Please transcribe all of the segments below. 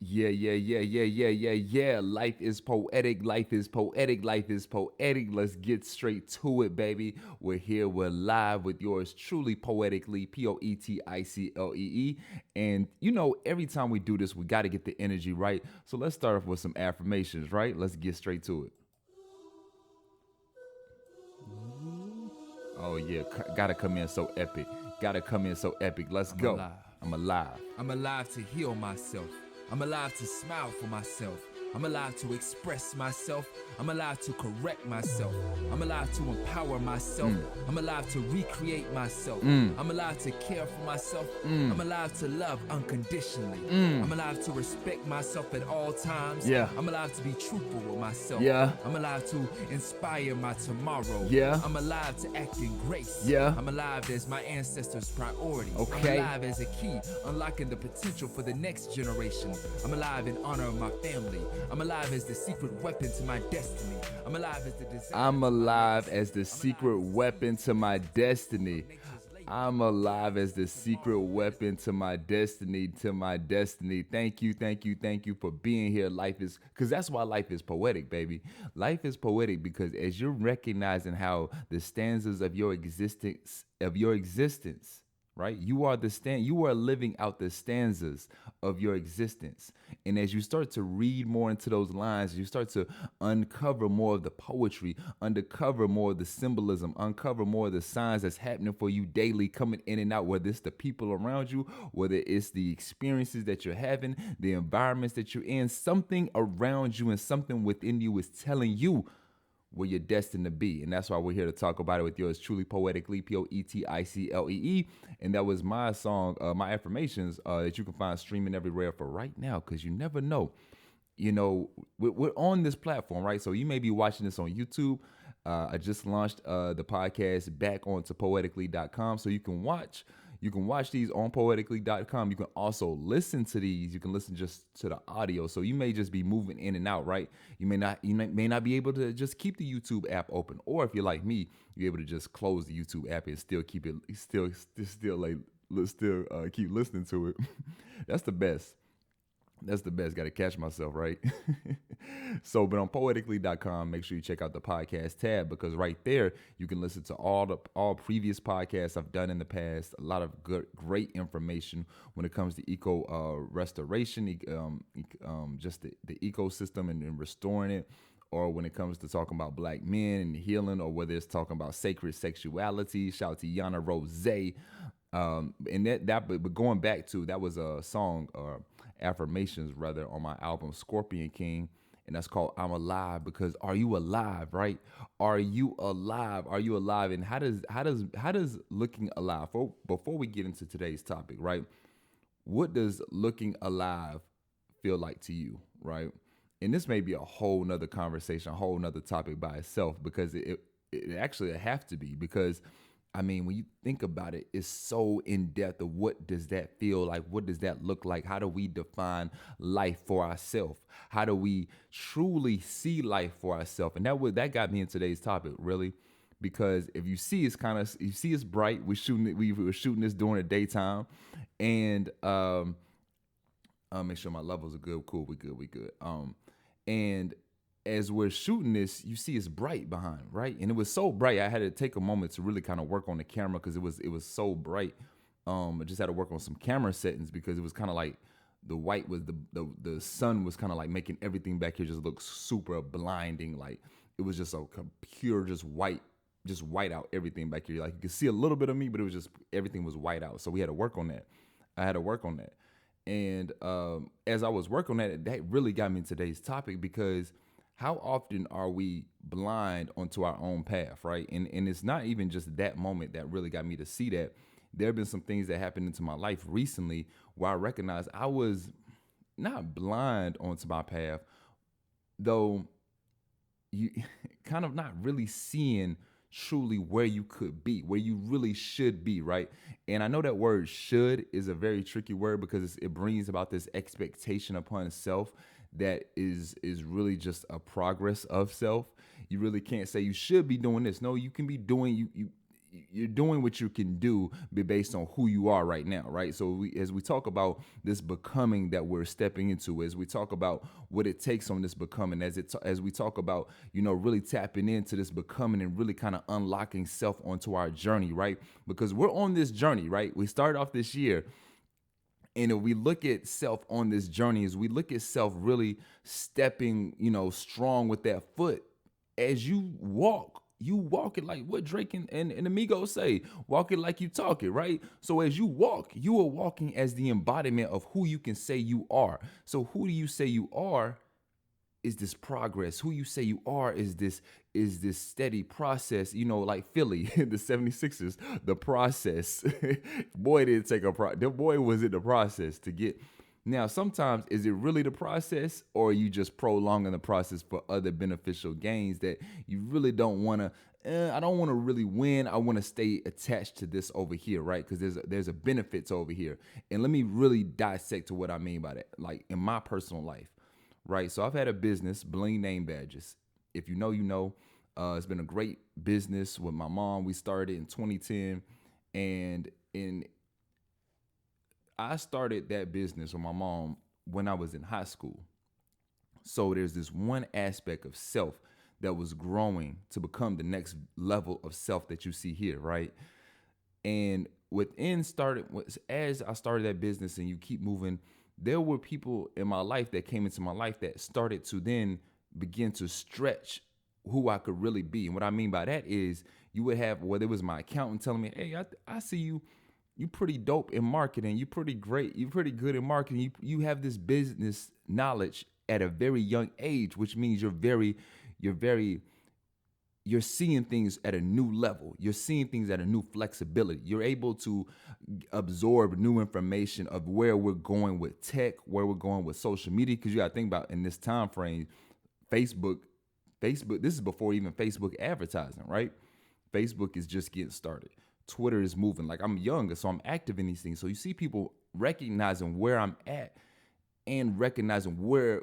Yeah. Life is poetic. Life is poetic. Life is poetic. Let's get straight to it, baby. We're here. We're live with yours truly, Poetically, Poeticlee. And every time we do this, we got to get the energy right. So let's start off with some affirmations, right? Let's get straight to it. Oh, yeah. Gotta come in so epic. Gotta come in so epic. Let's I'm go. alive. I'm alive. I'm alive to heal myself. I'm alive to smile for myself. I'm alive to express myself. I'm alive to correct myself. I'm alive to empower myself. I'm alive to recreate myself. I'm alive to care for myself. I'm alive to love unconditionally. I'm alive to respect myself at all times. Yeah. I'm alive to be truthful with myself. Yeah. I'm alive to inspire my tomorrow. Yeah. I'm alive to act in grace. Yeah. I'm alive as my ancestors' priority. Okay. I'm alive as a key, unlocking the potential for the next generation. I'm alive in honor of my family. I'm alive as the secret weapon to my destiny. I'm alive as the design. I'm alive as the secret weapon to my destiny. I'm alive as the secret weapon to my destiny, Thank you for being here. Life is, because that's why life is poetic, baby. Life is poetic because as you're recognizing how the stanzas of your existence, right? You are living out the stanzas of your existence. And as you start to read more into those lines, you start to uncover more of the poetry, uncover more of the symbolism, uncover more of the signs that's happening for you daily, coming in and out, whether it's the people around you, whether it's the experiences that you're having, the environments that you're in, something around you and something within you is telling you where you're destined to be. And that's why we're here to talk about it with yours truly, Poetically, Poeticlee. And that was my song, my affirmations, that you can find streaming everywhere for right now, because you never know. We're on this platform, right? So you may be watching this on YouTube. I just launched the podcast back onto poetically.com, so you can watch these on poetically.com. You can also listen to these. You can listen just to the audio. So you may just be moving in and out, right? You may not be able to just keep the YouTube app open. Or if you're like me, you're able to just close the YouTube app and still keep it, still keep listening to it. That's the best. That's the best. Got to catch myself, right? But on poetically.com, make sure you check out the podcast tab, because right there you can listen to all previous podcasts I've done in the past. A lot of great information when it comes to eco restoration, just the ecosystem and restoring it, or when it comes to talking about black men and healing, or whether it's talking about sacred sexuality. Shout out to Yana Rose. But going back to, that was a song, or affirmations rather, on my album Scorpion King, and that's called I'm Alive. Because are you alive, right? Are you alive? Are you alive? And how does looking alive, before we get into today's topic, right? What does looking alive feel like to you, right? And this may be a whole nother conversation, a whole nother topic by itself, because it actually have to be, because I mean, when you think about it, it's so in depth of what does that feel like? What does that look like? How do we define life for ourselves? How do we truly see life for ourselves? And that got me in today's topic, really, because if you see, it's bright. We were shooting this during the daytime, and make sure my levels are good. Cool, we good. And as we're shooting this, you see it's bright behind, right? And it was so bright, I had to take a moment to really kind of work on the camera, because it was so bright. I just had to work on some camera settings, because it was kind of like the white was the sun was kind of like making everything back here just look super blinding. Like it was just a pure, just white out, everything back here. Like you could see a little bit of me, but it was just, everything was white out. So we had to work on that. I had to work on that. And as I was working on that, that really got me in today's topic, because how often are we blind onto our own path, right? And it's not even just that moment that really got me to see that. There have been some things that happened into my life recently where I recognized I was not blind onto my path, though you kind of not really seeing truly where you could be, where you really should be, right? And I know that word should is a very tricky word, because it brings about this expectation upon self that is really just a progress of self. You really can't say you should be doing this. No, you can be doing, you're doing what you can do based on who you are right now, right? So as we talk about this becoming that we're stepping into, as we talk about what it takes on this becoming, as we talk about, really tapping into this becoming and really kind of unlocking self onto our journey, right? Because we're on this journey, right? We started off this year. And if we look at self on this journey, as we look at self really stepping, strong with that foot, as you walk it like what Drake and Amigos say, walk it like you talk it, right? So as you walk, you are walking as the embodiment of who you can say you are. So who do you say you are is this progress. Who you say you are is this steady process, like Philly, the 76ers, the process. Boy, did it take the boy was it the process to get. Now, sometimes is it really the process, or are you just prolonging the process for other beneficial gains that you really don't want to? I don't want to really win. I want to stay attached to this over here, right? Because there's a benefits over here. And let me really dissect to what I mean by that, like in my personal life. Right. So I've had a business, Bling Name Badges. If you know, you know. It's been a great business with my mom. We started in 2010. And I started that business with my mom when I was in high school. So there's this one aspect of self that was growing to become the next level of self that you see here, right? And as I started that business and you keep moving, there were people in my life that came into my life that started to then begin to stretch who I could really be. And what I mean by that is you would have, whether it was my accountant telling me, hey, I see you pretty dope in marketing. You pretty great. You pretty good in marketing. You have this business knowledge at a very young age, which means you're seeing things at a new level. You're seeing things at a new flexibility. You're able to absorb new information of where we're going with tech, where we're going with social media. Because you got to think about in this time frame, Facebook, this is before even Facebook advertising, right? Facebook is just getting started. Twitter is moving. Like, I'm younger, so I'm active in these things. So you see people recognizing where I'm at and recognizing where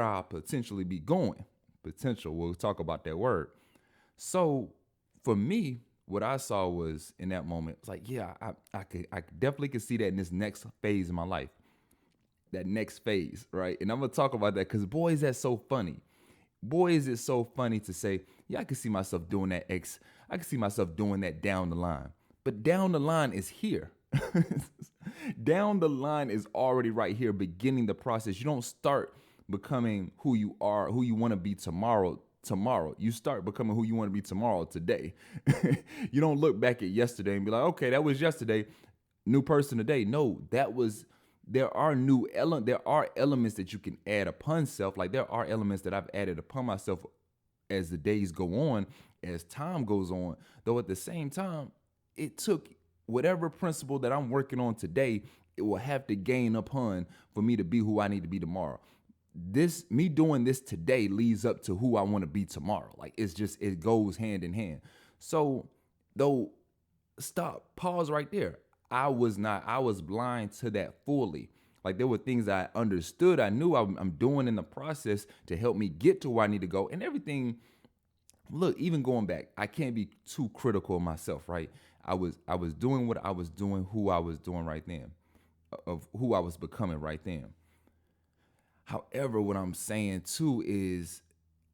I'll potentially be going. Potential. We'll talk about that word. So for me, what I saw was in that moment, it's like, yeah, I definitely could see that in this next phase of my life. That next phase, right? And I'm gonna talk about that because boy, is that so funny. Boy, is it so funny to say, yeah, I can see myself doing that I can see myself doing that down the line. But down the line is here. Down the line is already right here, beginning the process. You don't start becoming who you are, who you want to be tomorrow. You start becoming who you want to be tomorrow, today. You don't look back at yesterday and be like, okay, that was yesterday, new person today. No, there are elements that you can add upon self. Like there are elements that I've added upon myself as the days go on, as time goes on, though at the same time, it took whatever principle that I'm working on today, it will have to gain upon for me to be who I need to be tomorrow. Me doing this today leads up to who I want to be tomorrow. Like it goes hand in hand. So pause right there. I was blind to that fully. Like there were things I understood. I knew I'm doing in the process to help me get to where I need to go and everything. Look, even going back, I can't be too critical of myself, right? I was doing what I was doing, who I was doing right then, of who I was becoming right then. However, what I'm saying too is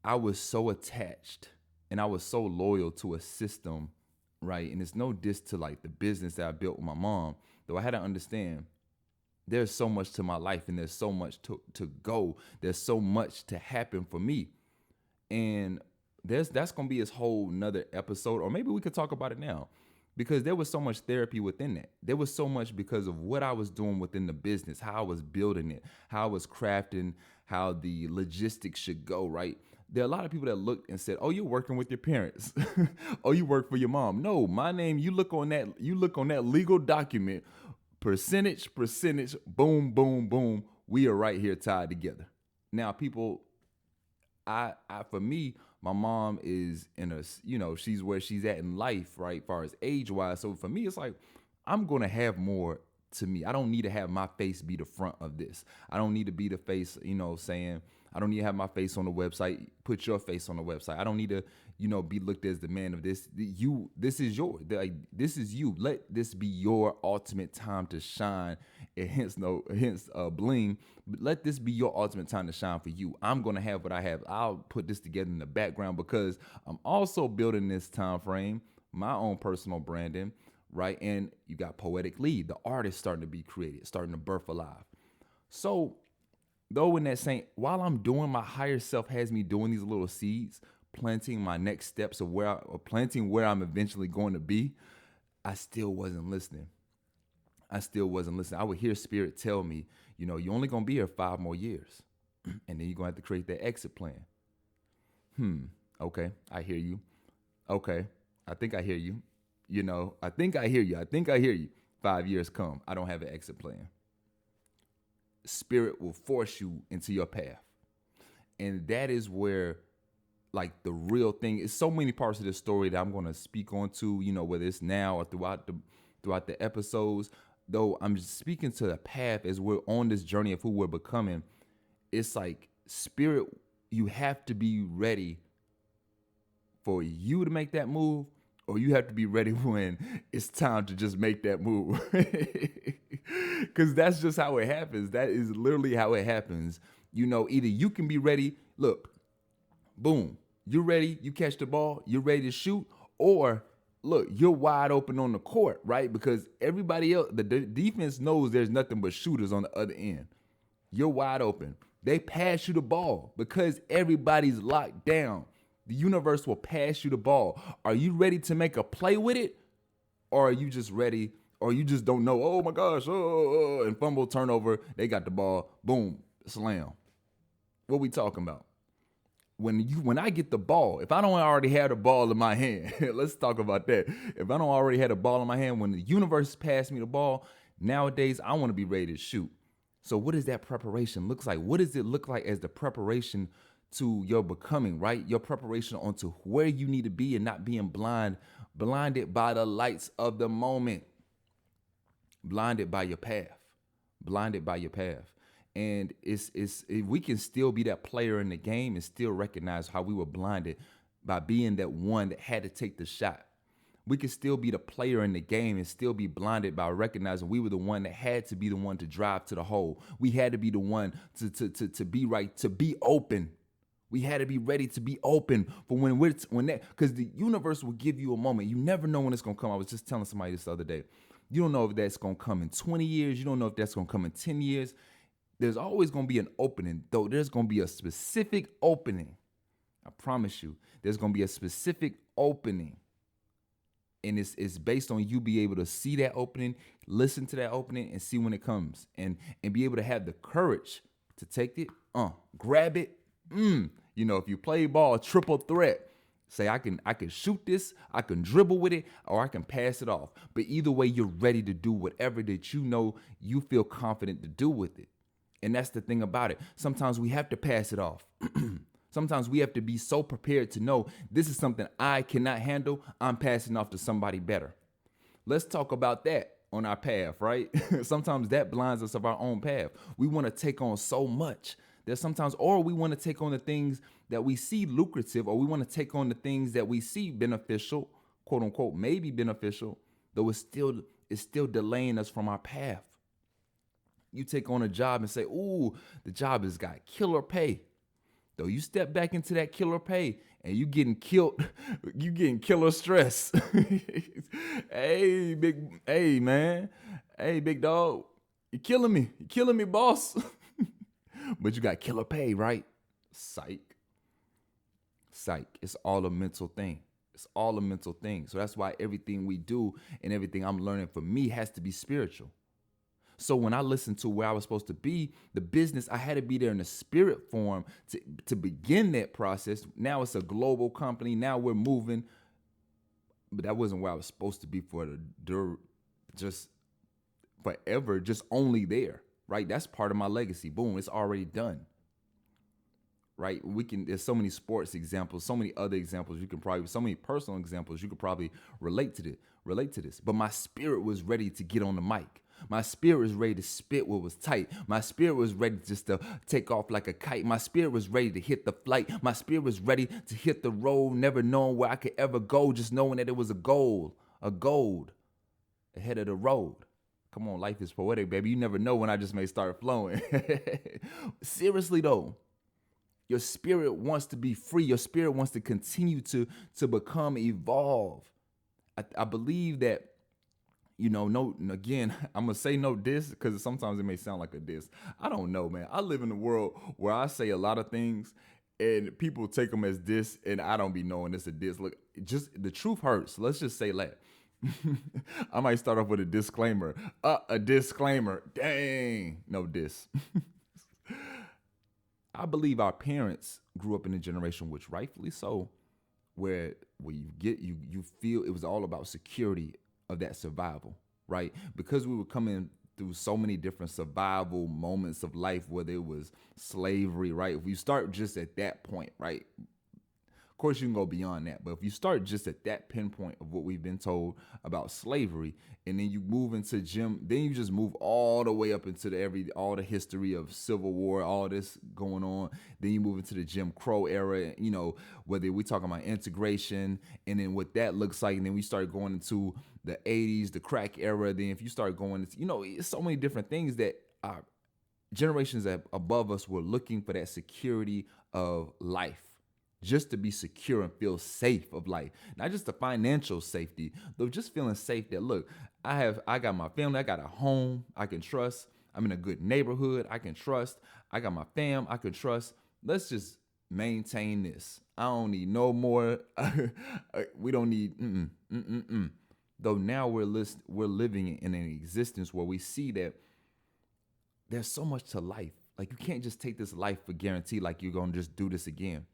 I was so attached and I was so loyal to a system, right? And it's no diss to like the business that I built with my mom, though I had to understand there's so much to my life and there's so much to go. There's so much to happen for me. And that's going to be his whole nother episode, or maybe we could talk about it now. Because there was so much therapy within that. There was so much because of what I was doing within the business, how I was building it, how I was crafting, how the logistics should go, right? There are a lot of people that looked and said, oh, you're working with your parents. Oh, you work for your mom. No, my name, you look on that legal document, percentage, boom, boom, boom. We are right here tied together. Now, people, for me, my mom is she's where she's at in life, right? As far as age wise. So for me, it's like, I'm going to have more to me. I don't need to have my face be the front of this. I don't need to be the face, saying, I don't need to have my face on the website. Put your face on the website. I don't need to, be looked as the man of this. This is yours. This is you. Let this be your ultimate time to shine. And hence bling. But let this be your ultimate time to shine for you. I'm gonna have what I have. I'll put this together in the background because I'm also building this time frame, my own personal branding, right? And you got Poeticlee, the artist starting to be created, starting to birth alive. So, though in that same, while I'm doing, my higher self has me doing these little seeds, planting my next steps of planting where I'm eventually going to be, I still wasn't listening. I would hear spirit tell me, you're only going to be here 5 more years. And then you're going to have to create that exit plan. Okay, I hear you. Okay, I think I hear you. I think I hear you. 5 years come, I don't have an exit plan. Spirit will force you into your path. And that is where, like, the real thing is. So many parts of this story that I'm going to speak on to, whether it's now or throughout the episodes. Though I'm speaking to the path as we're on this journey of who we're becoming. It's like, spirit, you have to be ready for you to make that move, or you have to be ready when it's time to just make that move. Because that's just how it happens. That is literally how it happens. Either you can be ready, look, boom, you're ready, you catch the ball, you're ready to shoot, or look, you're wide open on the court, right? Because everybody else, the defense knows there's nothing but shooters on the other end. You're wide open. They pass you the ball because everybody's locked down. The universe will pass you the ball. Are you ready to make a play with it? Or are you just ready, or you just don't know, oh my gosh, and fumble, turnover, they got the ball, boom, slam. What we talking about? When I get the ball, if I don't already have the ball in my hand, let's talk about that. If I don't already have the ball in my hand, when the universe passed me the ball, nowadays I want to be ready to shoot. So what does that preparation look like? What does it look like as the preparation to your becoming, right? Your preparation onto where you need to be and not being blinded by the lights of the moment. Blinded by your path. And we can still be that player in the game and still recognize how we were blinded by being that one that had to take the shot. We can still be the player in the game and still be blinded by recognizing we were the one that had to be the one to drive to the hole. We had to be the one to be right, to be open. We had to be ready to be open for because the universe will give you a moment. You never know when it's going to come. I was just telling somebody this the other day. You don't know if that's going to come in 20 years. You don't know if that's going to come in 10 years. There's always going to be an opening, though. There's going to be a specific opening. I promise you, there's going to be a specific opening. And it's based on you be able to see that opening, listen to that opening, and see when it comes. And be able to have the courage to take it, grab it. If you play ball, triple threat. Say, I can shoot this, I can dribble with it, or I can pass it off. But either way, you're ready to do whatever that you feel confident to do with it. And that's the thing about it. Sometimes we have to pass it off. Sometimes we have to be so prepared to know this is something I cannot handle. I'm passing off to somebody better. Let's talk about that on our path, right? Sometimes that blinds us of our own path. We want to take on so much. There's sometimes, or we want to take on the things that we see lucrative, or we want to take on the things that we see beneficial, quote unquote, maybe beneficial, though it's still delaying us from our path. You take on a job and say, ooh, the job has got killer pay. Though you step back into that killer pay and you getting killed, you getting killer stress. Hey, man. Hey, big dog, you're killing me, boss. But you got killer pay, right? Psych. It's all a mental thing. So that's why everything we do and everything I'm learning for me has to be spiritual. So when I listened to where I was supposed to be, the business, I had to be there in the spirit form to begin that process. Now it's a global company. Now we're moving. But that wasn't where I was supposed to be just forever, just only there, right? That's part of my legacy. Boom, it's already done. Right? There's so many sports examples, so many other examples so many personal examples you could probably relate to this. But my spirit was ready to get on the mic. My spirit was ready to spit what was tight. My spirit was ready just to take off like a kite. My spirit was ready to hit the flight. My spirit was ready to hit the road, never knowing where I could ever go, just knowing that it was a gold ahead of the road. Come on, life is poetic, baby. You never know when I just may start flowing. Seriously, though, your spirit wants to be free. Your spirit wants to continue to become, evolve. I believe that, no, again, I'm going to say no diss because sometimes it may sound like a diss. I don't know, man. I live in a world where I say a lot of things and people take them as diss, and I don't be knowing it's a diss. Look, just the truth hurts. Let's just say that. I might start off with a disclaimer. A disclaimer. Dang. No diss. I believe our parents grew up in a generation, which rightfully so, where you feel it was all about security of that survival, right? Because we were coming through so many different survival moments of life, whether it was slavery, right? If you start just at that point, right? Of course, you can go beyond that, but if you start just at that pinpoint of what we've been told about slavery, and then you move into then you just move all the way up into all the history of Civil War, all this going on. Then you move into the Jim Crow era, whether we talking about integration, and then what that looks like, and then we start going into the 80s, the crack era. Then if you start going into, it's so many different things that our generations above us were looking for, that security of life. Just to be secure and feel safe of life. Not just the financial safety, though, just feeling safe that, look, I got my family, I got a home I can trust. I'm in a good neighborhood I can trust. I got my fam I can trust. Let's just maintain this. I don't need no more. We don't need, Though now we're living in an existence where we see that there's so much to life. Like, you can't just take this life for guarantee, like you're going to just do this again.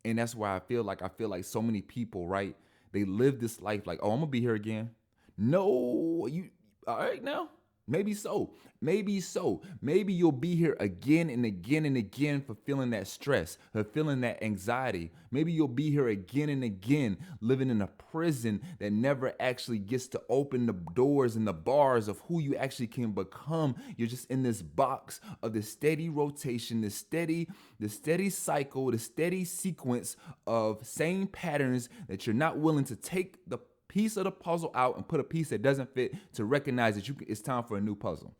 And that's why I feel like so many people, right? They live this life like, oh, I'm gonna be here again. No, you all right now? Maybe so. Maybe you'll be here again and again and again, fulfilling that stress, fulfilling that anxiety. Maybe you'll be here again and again, living in a prison that never actually gets to open the doors and the bars of who you actually can become. You're just in this box of the steady rotation, the steady cycle, the steady sequence of same patterns that you're not willing to take the piece of the puzzle out and put a piece that doesn't fit to recognize that it's time for a new puzzle.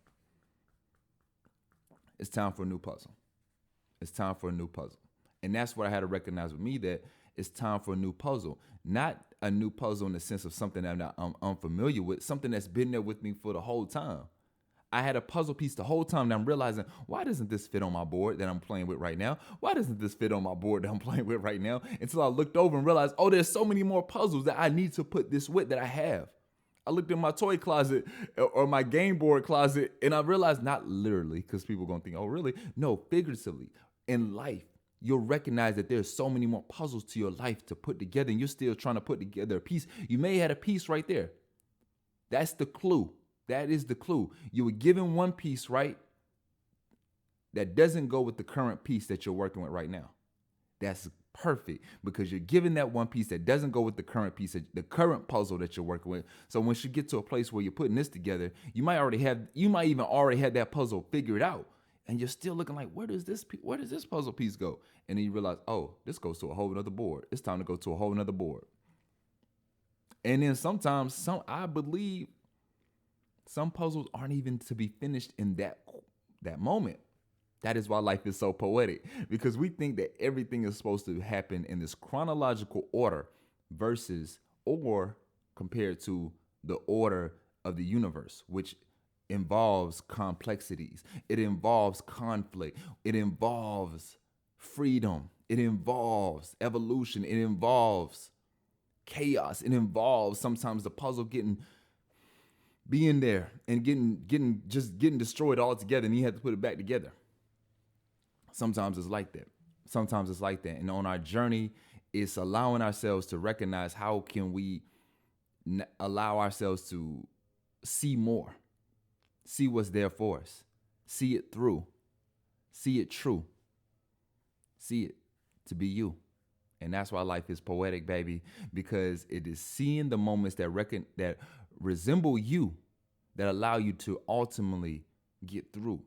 It's time for a new puzzle. It's time for a new puzzle. And that's what I had to recognize with me, that it's time for a new puzzle. Not a new puzzle in the sense of something that I'm unfamiliar with, something that's been there with me for the whole time. I had a puzzle piece the whole time, and I'm realizing, why doesn't this fit on my board that I'm playing with right now? Why doesn't this fit on my board that I'm playing with right now? Until I looked over and realized, oh, there's so many more puzzles that I need to put this with that I have. I looked in my toy closet or my game board closet, and I realized, not literally, because people are going to think, oh, really? No, figuratively. In life, you'll recognize that there's so many more puzzles to your life to put together, and you're still trying to put together a piece. You may have a piece right there. That's the clue. That is the clue. You were given one piece, right? That doesn't go with the current piece that you're working with right now. That's perfect, because you're given that one piece that doesn't go with the current piece, the current puzzle that you're working with. So once you get to a place where you're putting this together, you might even already have that puzzle figured out, and you're still looking like, where does this puzzle piece go? And then you realize, oh, this goes to a whole other board. It's time to go to a whole other board. And then sometimes I believe some puzzles aren't even to be finished in that moment. That is why life is so poetic, because we think that everything is supposed to happen in this chronological order or compared to the order of the universe, which involves complexities. It involves conflict. It involves freedom. It involves evolution. It involves chaos. It involves sometimes the puzzle being there and getting destroyed altogether, and you have to put it back together. Sometimes it's like that. And on our journey, it's allowing ourselves to recognize, how can we allow ourselves to see more, see what's there for us, see it through, see it true, see it to be you. And that's why life is poetic, baby, because it is seeing the moments that resemble you, that allow you to ultimately get through.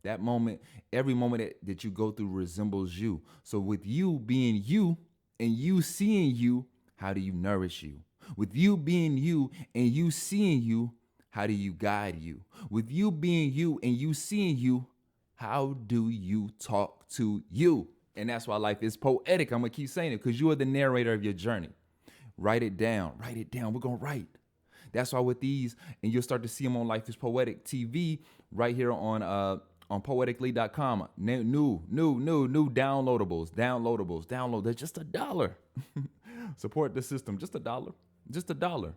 That moment, every moment that you go through resembles you. So with you being you and you seeing you, how do you nourish you? With you being you and you seeing you, how do you guide you? With you being you and you seeing you, how do you talk to you? And that's why life is poetic. I'm going to keep saying it because you are the narrator of your journey. Write it down. Write it down. We're going to write. That's why with these, and you'll start to see them on Life is Poetic TV right here on poeticlee.com. New downloadables. Download. They're just $1. Support the system. Just $1. Just $1.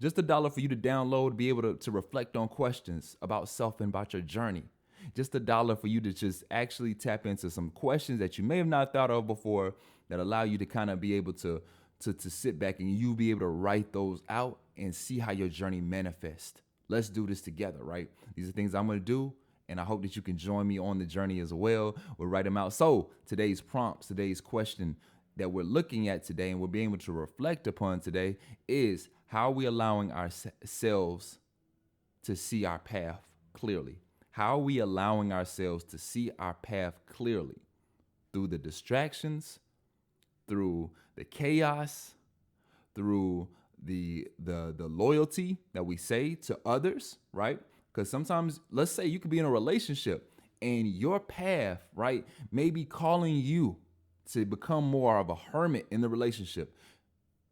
Just $1 for you to download, be able to reflect on questions about self and about your journey. Just $1 for you to just actually tap into some questions that you may have not thought of before that allow you to kind of be able to sit back and you be able to write those out and see how your journey manifests. Let's do this together, right? These are things I'm going to do, and I hope that you can join me on the journey as well. We'll write them out. So today's prompts, today's question that we're looking at today and we're being able to reflect upon today is, how are we allowing ourselves to see our path clearly? How are we allowing ourselves to see our path clearly? Through the distractions, through the chaos, through the loyalty that we say to others, right? Because sometimes, let's say you could be in a relationship and your path, right, may be calling you to become more of a hermit in the relationship.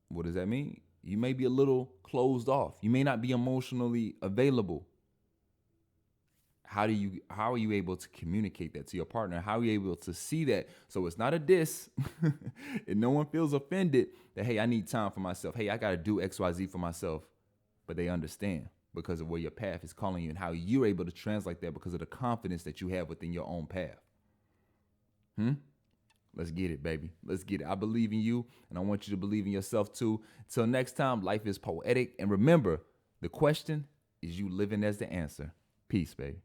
What does that mean? You may be a little closed off. You may not be emotionally available. How are you able to communicate that to your partner? How are you able to see that? So it's not a diss and no one feels offended that, hey, I need time for myself. Hey, I got to do XYZ for myself. But they understand because of where your path is calling you and how you're able to translate that because of the confidence that you have within your own path. Let's get it, baby. Let's get it. I believe in you, and I want you to believe in yourself too. Till next time, life is poetic. And remember, the question is you living as the answer. Peace, baby.